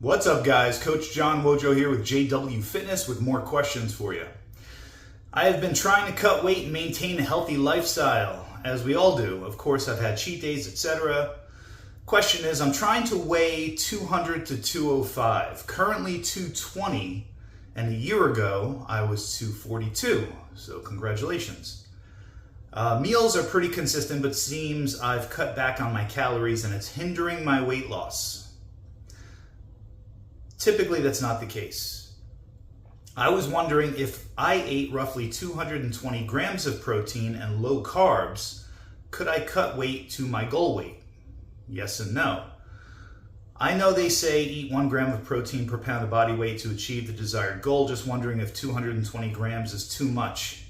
What's up, guys? Coach John Wojo here with JW Fitness with more questions for you. I have been trying to cut weight and maintain a healthy lifestyle, as we all do. Of course, I've had cheat days, etc. Question is, I'm trying to weigh 200 to 205, currently 220, and a year ago I was 242, so congratulations. Meals are pretty consistent, but seems I've cut back on my calories and it's hindering my weight loss. Typically, that's not the case. I was wondering if I ate roughly 220 grams of protein and low carbs, could I cut weight to my goal weight? Yes and no. I know they say eat 1 gram of protein per pound of body weight to achieve the desired goal. Just wondering if 220 grams is too much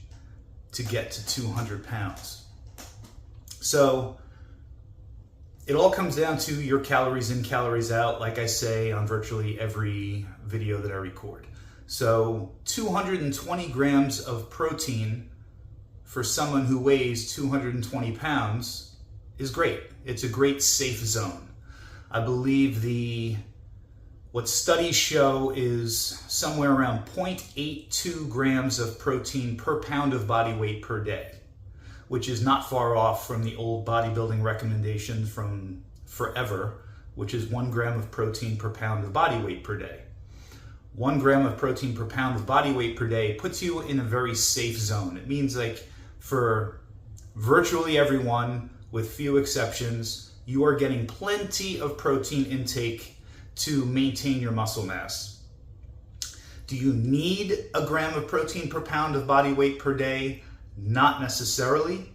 to get to 200 pounds. So it all comes down to your calories in, calories out, like I say on virtually every video that I record. So 220 grams of protein for someone who weighs 220 pounds is great. It's a great safe zone. I believe what studies show is somewhere around 0.82 grams of protein per pound of body weight per day, which is not far off from the old bodybuilding recommendations from forever, which is 1 gram of protein per pound of body weight per day. 1 gram of protein per pound of body weight per day puts you in a very safe zone. It means, like, for virtually everyone, with few exceptions, you are getting plenty of protein intake to maintain your muscle mass. Do you need a gram of protein per pound of body weight per day? Not necessarily,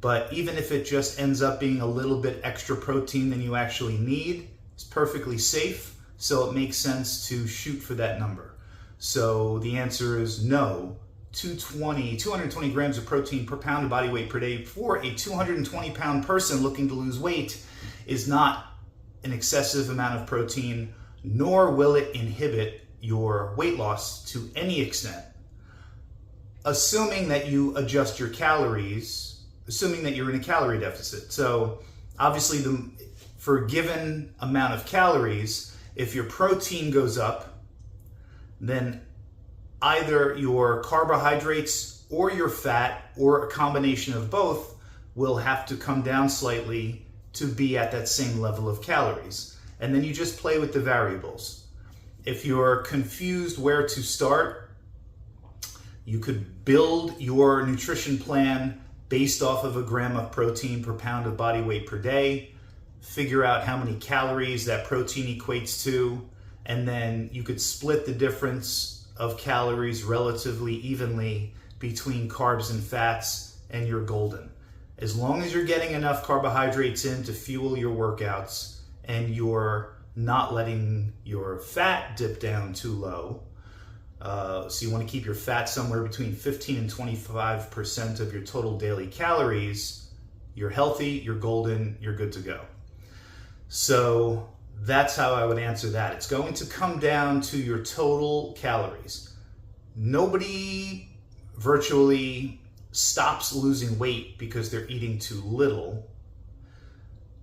but even if it just ends up being a little bit extra protein than you actually need, it's perfectly safe, so it makes sense to shoot for that number. So the answer is no. 220 grams of protein per pound of body weight per day for a 220 pound person looking to lose weight is not an excessive amount of protein, nor will it inhibit your weight loss to any extent. Assuming that you adjust your calories, assuming that you're in a calorie deficit. So obviously for a given amount of calories, if your protein goes up, then either your carbohydrates or your fat or a combination of both will have to come down slightly to be at that same level of calories. And then you just play with the variables. If you're confused where to start, you could build your nutrition plan based off of 1 gram of protein per pound of body weight per day, figure out how many calories that protein equates to, and then you could split the difference of calories relatively evenly between carbs and fats, and you're golden. As long as you're getting enough carbohydrates in to fuel your workouts and you're not letting your fat dip down too low, so you want to keep your fat somewhere between 15 and 25% of your total daily calories, you're healthy, you're golden, you're good to go. So that's how I would answer that. It's going to come down to your total calories. Nobody virtually stops losing weight because they're eating too little.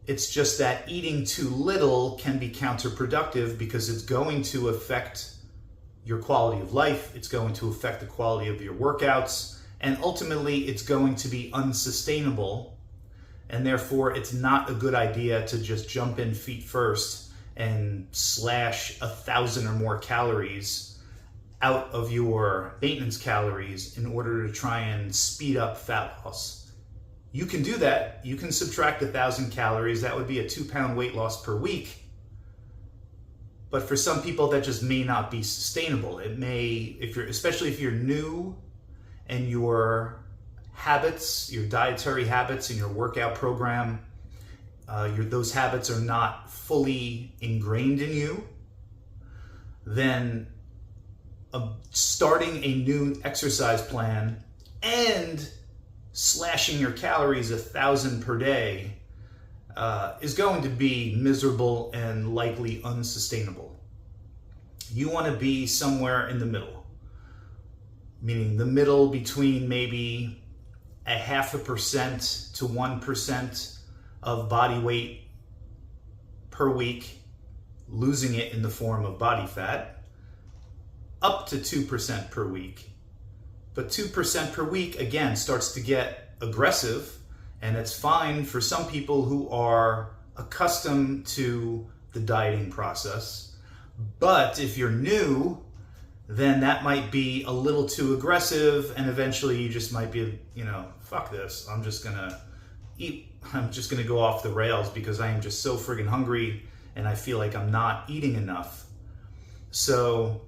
It's just that eating too little can be counterproductive because it's going to affect your quality of life, it's going to affect the quality of your workouts, and ultimately it's going to be unsustainable, and therefore it's not a good idea to just jump in feet first and slash 1,000 or more calories out of your maintenance calories in order to try and speed up fat loss. You can do that. You can subtract 1,000 calories. That would be a 2-pound weight loss per week. But for some people, that just may not be sustainable. It may, especially if you're new and your habits, your dietary habits and your workout program, those habits are not fully ingrained in you, then starting a new exercise plan and slashing your calories 1,000 per day is going to be miserable and likely unsustainable. You want to be somewhere in the middle, meaning the middle between maybe 0.5% to 1% of body weight per week losing it in the form of body fat, up to 2% per week. But 2% per week, again, starts to get aggressive, and it's fine for some people who are accustomed to the dieting process. But if you're new, then that might be a little too aggressive, and eventually you just might be, fuck this, I'm just gonna go off the rails because I am just so friggin' hungry and I feel like I'm not eating enough. So,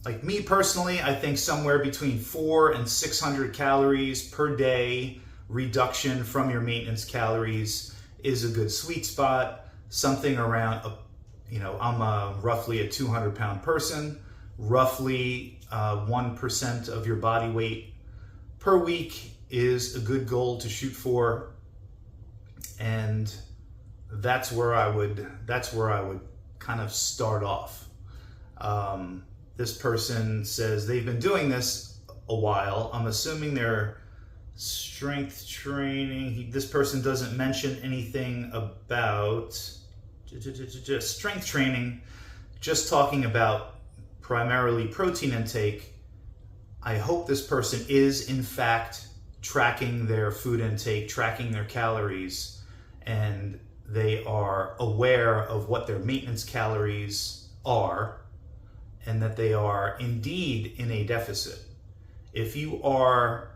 like me personally, I think somewhere between 400 and 600 calories per day reduction from your maintenance calories is a good sweet spot. Something around, I'm roughly a 200-pound person. Roughly 1% of your body weight per week is a good goal to shoot for, and that's where I would kind of start off. This person says they've been doing this a while. I'm assuming they're strength training. This person doesn't mention anything about strength training, just talking about primarily protein intake. I hope this person is in fact tracking their food intake, tracking their calories, and they are aware of what their maintenance calories are, and that they are indeed in a deficit. If you are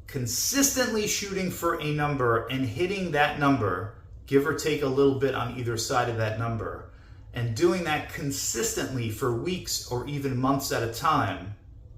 consistently shooting for a number and hitting that number, give or take a little bit on either side of that number, and doing that consistently for weeks or even months at a time,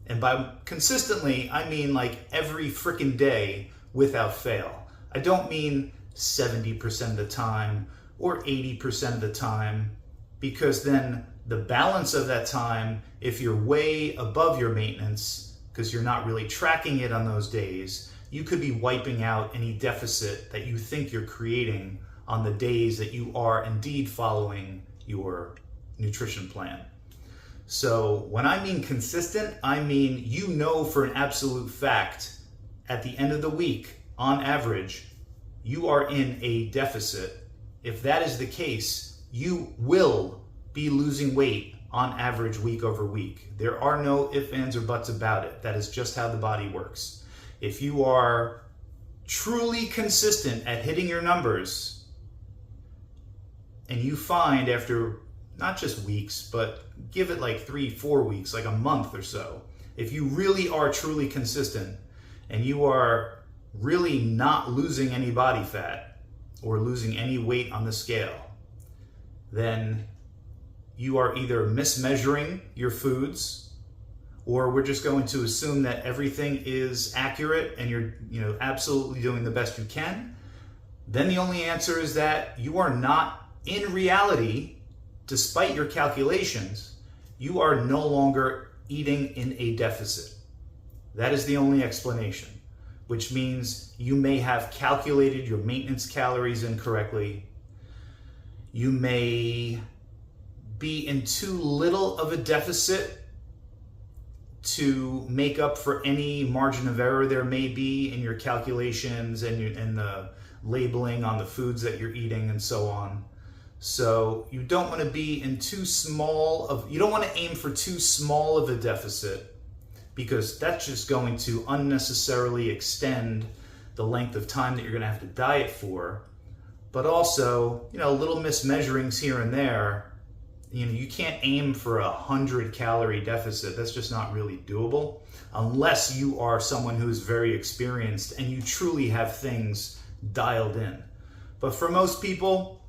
and by consistently, I mean like every freaking day without fail. I don't mean 70% of the time or 80% of the time, because then the balance of that time, if you're way above your maintenance, because you're not really tracking it on those days, you could be wiping out any deficit that you think you're creating on the days that you are indeed following your nutrition plan. So when I mean consistent, I mean for an absolute fact at the end of the week, on average, you are in a deficit. If that is the case, you will be losing weight on average week over week. There are no ifs, ands, or buts about it. That is just how the body works. If you are truly consistent at hitting your numbers, and you find after not just weeks, but give it like 3-4 weeks, like a month or so, if you really are truly consistent and you are really not losing any body fat or losing any weight on the scale, then you are either mismeasuring your foods, or we're just going to assume that everything is accurate and you're absolutely doing the best you can. Then the only answer is that you are not, in reality, despite your calculations, you are no longer eating in a deficit. That is the only explanation, which means you may have calculated your maintenance calories incorrectly. You may be in too little of a deficit to make up for any margin of error there may be in your calculations and the labeling on the foods that you're eating and so on. So you don't want to be in you don't want to aim for too small of a deficit, because that's just going to unnecessarily extend the length of time that you're going to have to diet for. But also, little mismeasurings here and there. You can't aim for 100 calorie deficit. That's just not really doable unless you are someone who's very experienced and you truly have things dialed in. But for most people,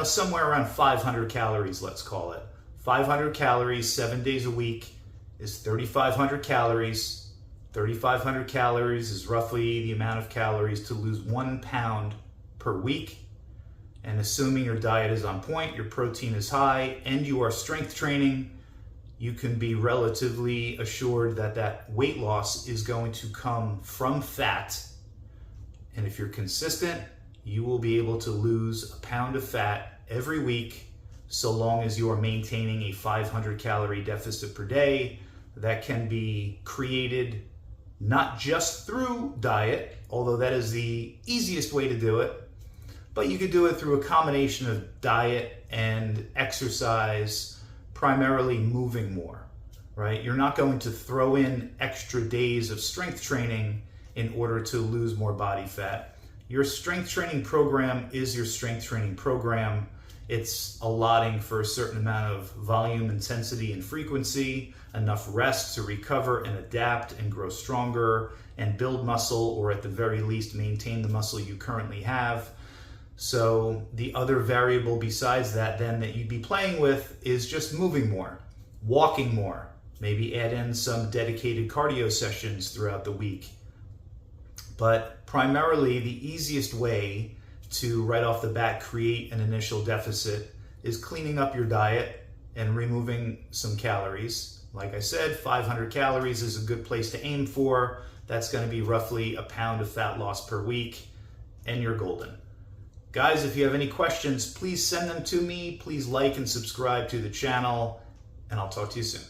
somewhere around 500 calories, let's call it. 500 calories, 7 days a week is 3,500 calories. 3,500 calories is roughly the amount of calories to lose 1 pound per week. And assuming your diet is on point, your protein is high, and you are strength training, you can be relatively assured that that weight loss is going to come from fat. And if you're consistent, you will be able to lose a pound of fat every week, so long as you are maintaining a 500 calorie deficit per day. That can be created not just through diet, although that is the easiest way to do it, but you could do it through a combination of diet and exercise, primarily moving more, right? You're not going to throw in extra days of strength training in order to lose more body fat. Your strength training program is your strength training program. It's allotting for a certain amount of volume, intensity, and frequency, enough rest to recover and adapt and grow stronger and build muscle, or at the very least maintain the muscle you currently have. So the other variable besides that then that you'd be playing with is just moving more, walking more, maybe add in some dedicated cardio sessions throughout the week. But primarily the easiest way to right off the bat create an initial deficit is cleaning up your diet and removing some calories. Like I said, 500 calories is a good place to aim for. That's going to be roughly a pound of fat loss per week, and you're golden. Guys, if you have any questions, please send them to me. Please like and subscribe to the channel, and I'll talk to you soon.